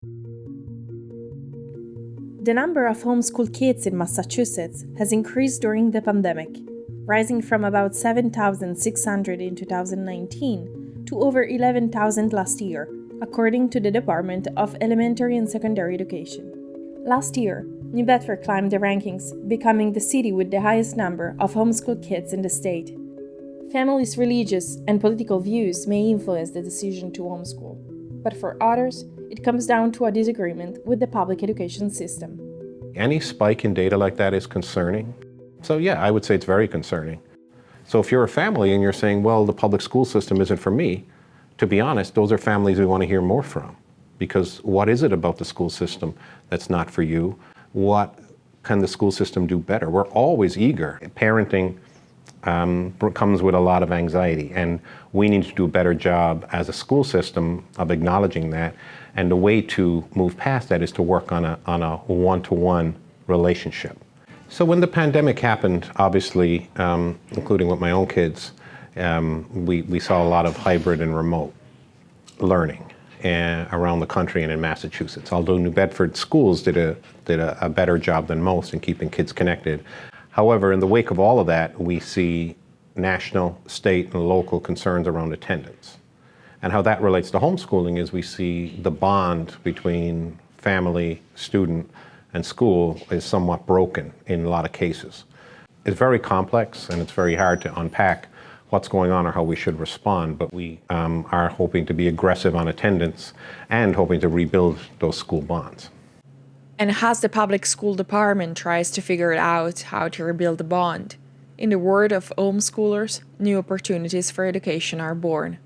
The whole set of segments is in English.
The number of homeschool kids in Massachusetts has increased during the pandemic, rising from about 7,600 in 2019 to over 11,000 last year, according to the Department of Elementary and Secondary Education. Last year, New Bedford climbed the rankings, becoming the city with the highest number of homeschool kids in the state. Families' religious and political views may influence the decision to homeschool, but for others, it comes down to a disagreement with the public education system. Any spike in data like that is concerning. So yeah, I would say it's very concerning. So if you're a family and you're saying, well, the public school system isn't for me, to be honest, those are families we want to hear more from. Because what is it about the school system that's not for you? What can the school system do better? We're always eager. Parenting comes with a lot of anxiety, and we need to do a better job as a school system of acknowledging that. And the way to move past that is to work on a one-to-one relationship. So when the pandemic happened, obviously, including with my own kids, we saw a lot of hybrid and remote learning around the country and in Massachusetts. Although New Bedford schools did a better job than most in keeping kids connected. However, in the wake of all of that, we see national, state, and local concerns around attendance. And how that relates to homeschooling is we see the bond between family, student, and school is somewhat broken in a lot of cases. It's very complex and it's very hard to unpack what's going on or how we should respond, but we are hoping to be aggressive on attendance and hoping to rebuild those school bonds. And as the public school department tries to figure out how to rebuild the bond, in the word of homeschoolers, new opportunities for education are born.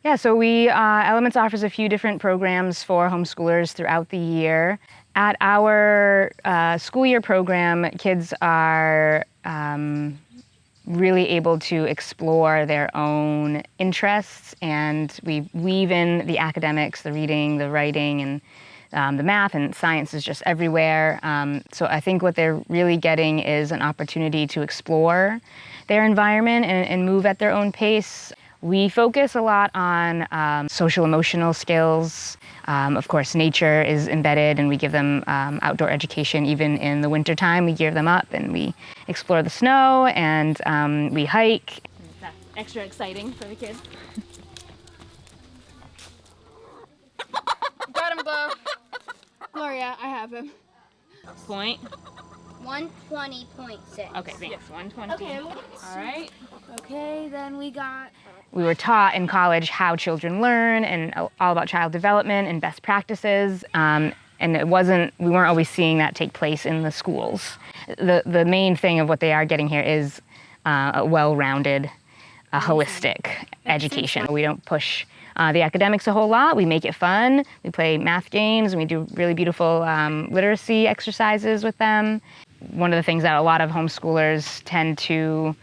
Yeah, so Elements offers a few different programs for homeschoolers throughout the year. At our school year program, kids are really able to explore their own interests, and we weave in the academics, the reading, the writing, and the math, and science is just everywhere. So I think what they're really getting is an opportunity to explore their environment and move at their own pace. We focus a lot on social emotional skills. Of course, nature is embedded, and we give them outdoor education even in the wintertime. We gear them up and we explore the snow, and we hike. That's extra exciting for the kids. Got him, Glow. Gloria, I have him. Point. 120.6. Okay, thanks. 120. Okay. All right. Okay, then we got... We were taught in college how children learn and all about child development and best practices. And we weren't always seeing that take place in the schools. The main thing of what they are getting here is a well-rounded, holistic education. We don't push the academics a whole lot. We make it fun. We play math games, and we do really beautiful literacy exercises with them. One of the things that a lot of homeschoolers tend to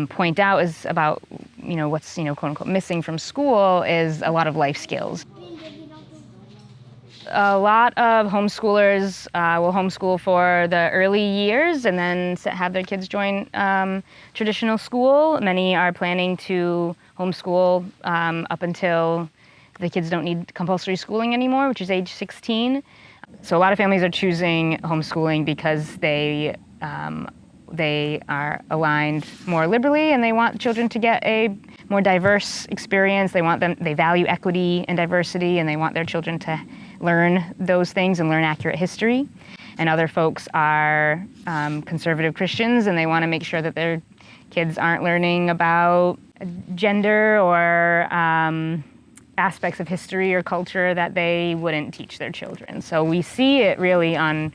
point out is about, what's, quote unquote, missing from school is a lot of life skills. A lot of homeschoolers will homeschool for the early years and then have their kids join traditional school. Many are planning to homeschool up until the kids don't need compulsory schooling anymore, which is age 16. So a lot of families are choosing homeschooling because they are aligned more liberally, and they want children to get a more diverse experience. They value equity and diversity, and they want their children to learn those things and learn accurate history. And other folks are conservative Christians, and they want to make sure that their kids aren't learning about gender or aspects of history or culture that they wouldn't teach their children. So we see it really on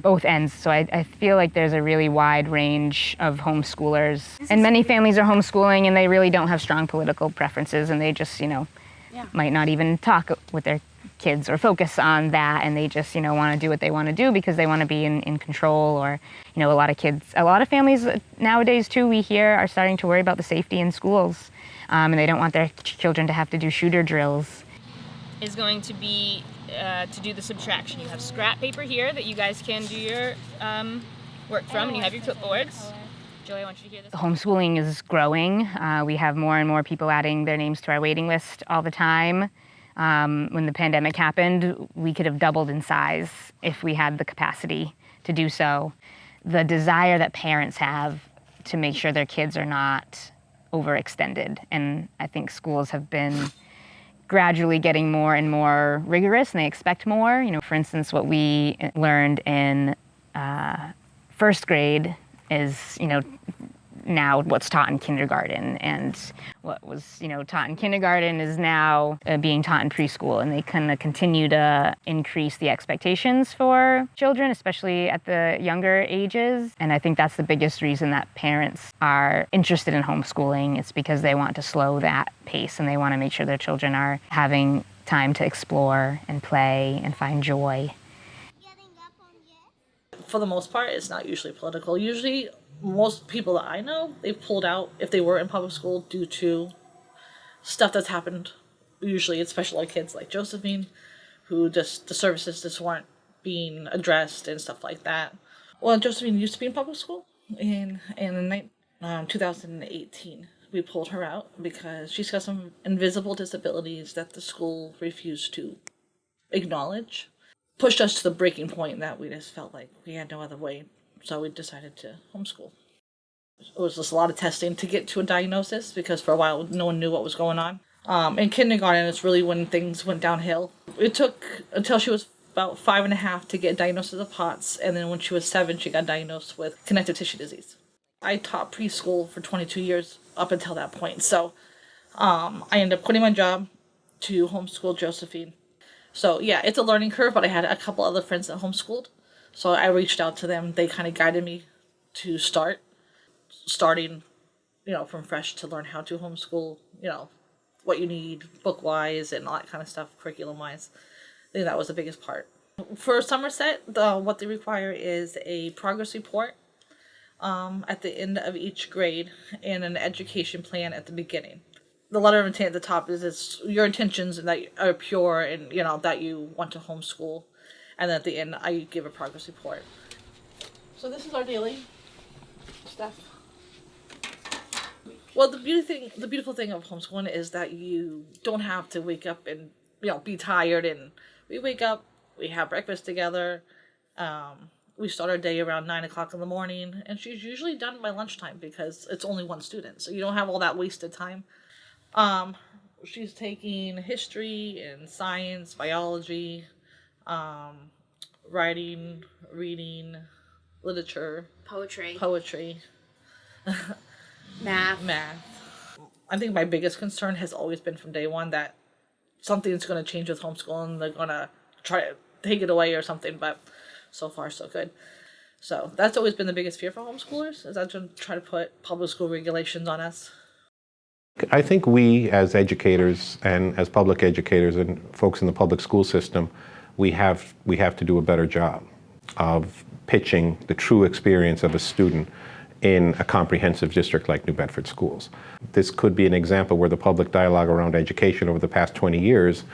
both ends. So I feel like there's a really wide range of homeschoolers. And many families are homeschooling and they really don't have strong political preferences, and they just, might not even talk with their kids or focus on that, and they just, want to do what they want to do because they want to be in control. Or, a lot of families nowadays too, we hear, are starting to worry about the safety in schools, and they don't want their children to have to do shooter drills. Is going to be to do the subtraction. You have scrap paper here that you guys can do your work from, and you have your clipboards. Joey, I want you to hear this. Homeschooling is growing. We have more and more people adding their names to our waiting list all the time. When the pandemic happened, we could have doubled in size if we had the capacity to do so. The desire that parents have to make sure their kids are not overextended, and I think schools have been gradually getting more and more rigorous, and they expect more. For instance, what we learned in first grade is, now what's taught in kindergarten, and what was, taught in kindergarten is now being taught in preschool, and they kind of continue to increase the expectations for children, especially at the younger ages. And I think that's the biggest reason that parents are interested in homeschooling. It's because they want to slow that pace, and they want to make sure their children are having time to explore and play and find joy. For the most part, it's not usually political. Usually, most people that I know, they've pulled out if they were in public school due to stuff that's happened. Usually it's special ed kids like Josephine, who just, the services just weren't being addressed and stuff like that. Well, Josephine used to be in public school, and in 2018, we pulled her out because she's got some invisible disabilities that the school refused to acknowledge. Pushed us to the breaking point that we just felt like we had no other way. So we decided to homeschool. It was just a lot of testing to get to a diagnosis because for a while no one knew what was going on. In kindergarten, it's really when things went downhill. It took until she was about 5.5 to get a diagnosis of POTS, and then when she was 7, she got diagnosed with connective tissue disease. I taught preschool for 22 years up until that point. So I ended up quitting my job to homeschool Josephine. So yeah, it's a learning curve, but I had a couple other friends that homeschooled. So I reached out to them. They kind of guided me to starting, from fresh to learn how to homeschool, what you need book-wise and all that kind of stuff, curriculum-wise. I think that was the biggest part. For Somerset, what they require is a progress report at the end of each grade and an education plan at the beginning. The letter of intent at the top is your intentions and that are pure and, that you want to homeschool. And then at the end, I give a progress report. So this is our daily stuff. Well, the beautiful thing of homeschooling is that you don't have to wake up and, be tired. And we wake up, we have breakfast together. We start our day around 9 o'clock in the morning. And she's usually done by lunchtime because it's only one student. So you don't have all that wasted time. She's taking history and science, biology, writing, reading, literature, Poetry. Math. I think my biggest concern has always been from day one that something's going to change with homeschooling. They're going to try to take it away or something, but so far so good. So that's always been the biggest fear for homeschoolers, is that to try to put public school regulations on us. I think we as educators and as public educators and folks in the public school system, we have to do a better job of pitching the true experience of a student in a comprehensive district like New Bedford Schools. This could be an example where the public dialogue around education over the past 20 years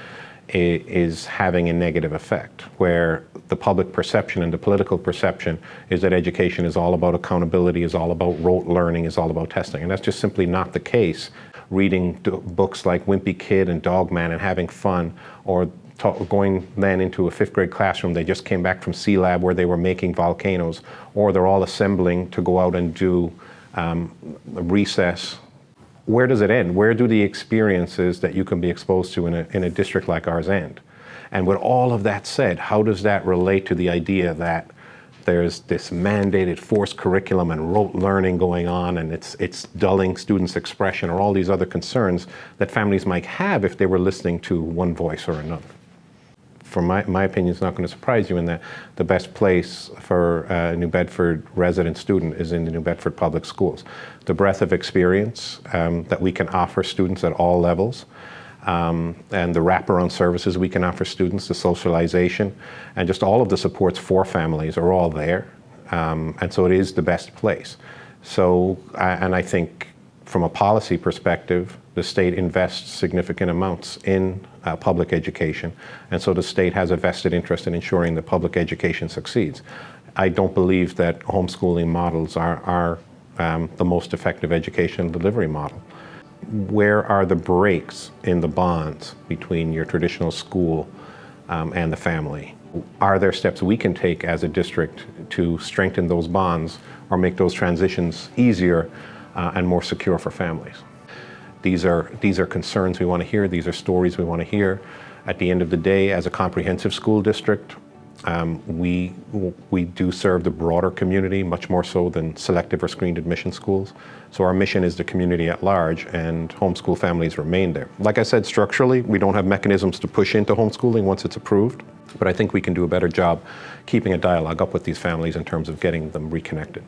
is having a negative effect, where the public perception and the political perception is that education is all about accountability, is all about rote learning, is all about testing. And that's just simply not the case. Reading books like Wimpy Kid and Dog Man and having fun, or going then into a 5th grade classroom, they just came back from C-Lab where they were making volcanoes, or they're all assembling to go out and do recess. Where does it end? Where do the experiences that you can be exposed to in a district like ours end? And with all of that said, how does that relate to the idea that there's this mandated forced curriculum and rote learning going on, and it's dulling students' expression, or all these other concerns that families might have if they were listening to one voice or another? From my opinion, it's not going to surprise you in that the best place for a New Bedford resident student is in the New Bedford Public Schools. The breadth of experience that we can offer students at all levels, and the wraparound services we can offer students, the socialization, and just all of the supports for families are all there. And so it is the best place. So, and I think from a policy perspective, the state invests significant amounts in public education, and so the state has a vested interest in ensuring that public education succeeds. I don't believe that homeschooling models are the most effective education delivery model. where are the breaks in the bonds between your traditional school and the family? Are there steps we can take as a district to strengthen those bonds or make those transitions easier and more secure for families? These are concerns we want to hear. These are stories we want to hear. At the end of the day, as a comprehensive school district, we do serve the broader community much more so than selective or screened admission schools. So our mission is the community at large, and homeschool families remain there. Like I said, structurally, we don't have mechanisms to push into homeschooling once it's approved, but I think we can do a better job keeping a dialogue up with these families in terms of getting them reconnected.